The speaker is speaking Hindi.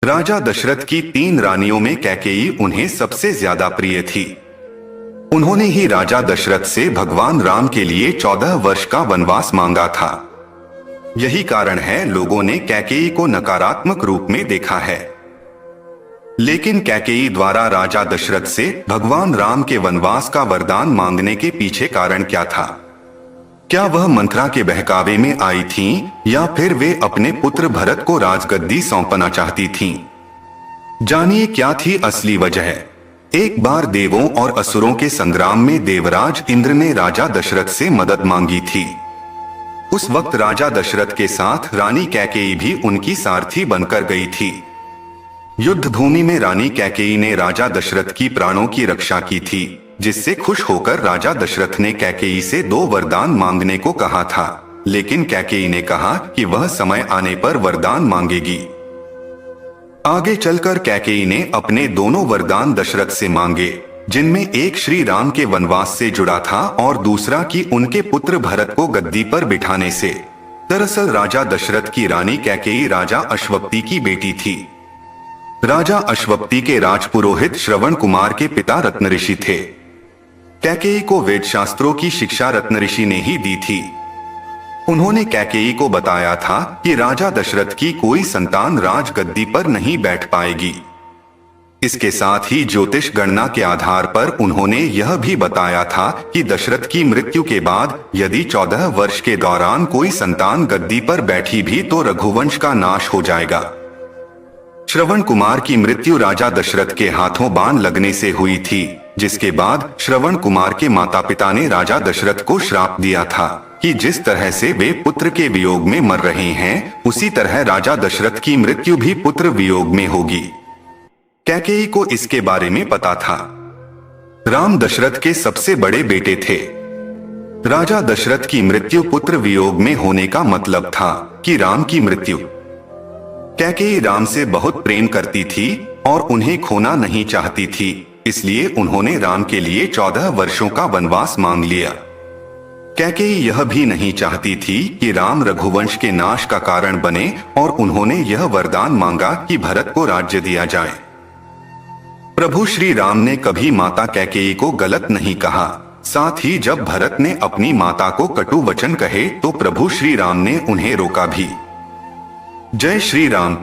राजा दशरथ की 3 रानियों में कैकेयी उन्हें सबसे ज्यादा प्रिय थी। उन्होंने ही राजा दशरथ से भगवान राम के लिए 14 वर्ष का वनवास मांगा था। यही कारण है लोगों ने कैकेयी को नकारात्मक रूप में देखा है। लेकिन कैकेयी द्वारा राजा दशरथ से भगवान राम के वनवास का वरदान मांगने के पीछे कारण क्या था? क्या वह मंथरा के बहकावे में आई थीं, या फिर वे अपने पुत्र भरत को राजगद्दी सौंपना चाहती थीं? जानिए क्या थी असली वजह। एक बार देवों और असुरों के संग्राम में देवराज इंद्र ने राजा दशरथ से मदद मांगी थी। उस वक्त राजा दशरथ के साथ रानी कैकेयी भी उनकी सारथी बनकर गई थी। युद्ध भूमि में रानी कैकेयी ने राजा दशरथ की प्राणों की रक्षा की थी, जिससे खुश होकर राजा दशरथ ने कैकेयी से 2 वरदान मांगने को कहा था। लेकिन कैकेयी ने कहा कि वह समय आने पर वरदान मांगेगी। आगे चलकर कैकेयी ने अपने दोनों वरदान दशरथ से मांगे, जिनमें एक श्री राम के वनवास से जुड़ा था और दूसरा कि उनके पुत्र भरत को गद्दी पर बिठाने से। दरअसल राजा दशरथ की रानी कैकेयी राजा अश्वपति की बेटी थी। राजा अश्वपति के राजपुरोहित श्रवण कुमार के पिता रत्न ऋषि थे। कैकेयी को वेद शास्त्रों की शिक्षा रत्न ऋषि ने ही दी थी। उन्होंने कैकेयी को बताया था कि राजा दशरथ की कोई संतान राजगद्दी पर नहीं बैठ पाएगी। इसके साथ ही ज्योतिष गणना के आधार पर उन्होंने यह भी बताया था कि दशरथ की मृत्यु के बाद यदि 14 वर्ष के दौरान कोई संतान गद्दी पर बैठी भी तो रघुवंश का नाश हो जाएगा। श्रवण कुमार की मृत्यु राजा दशरथ के हाथों बाण लगने से हुई थी, जिसके बाद श्रवण कुमार के माता पिता ने राजा दशरथ को श्राप दिया था कि जिस तरह से वे पुत्र के वियोग में मर रहे हैं, उसी तरह राजा दशरथ की मृत्यु भी पुत्र वियोग में होगी। कैकेयी को इसके बारे में पता था। राम दशरथ के सबसे बड़े बेटे थे। राजा दशरथ की मृत्यु पुत्र वियोग में होने का मतलब था कि राम की मृत्यु। कैकेयी राम से बहुत प्रेम करती थी और उन्हें खोना नहीं चाहती थी, इसलिए उन्होंने राम के लिए 14 वर्षों का वनवास मांग लिया। कैकेयी यह भी नहीं चाहती थी कि राम रघुवंश के नाश का कारण बने और उन्होंने यह वरदान मांगा कि भरत को राज्य दिया जाए। प्रभु श्री राम ने कभी माता कैकेयी को गलत नहीं कहा। साथ ही जब भरत ने अपनी माता को कटु वचन कहे तो प्रभु श्री राम ने उन्हें रोका भी। जय श्री राम।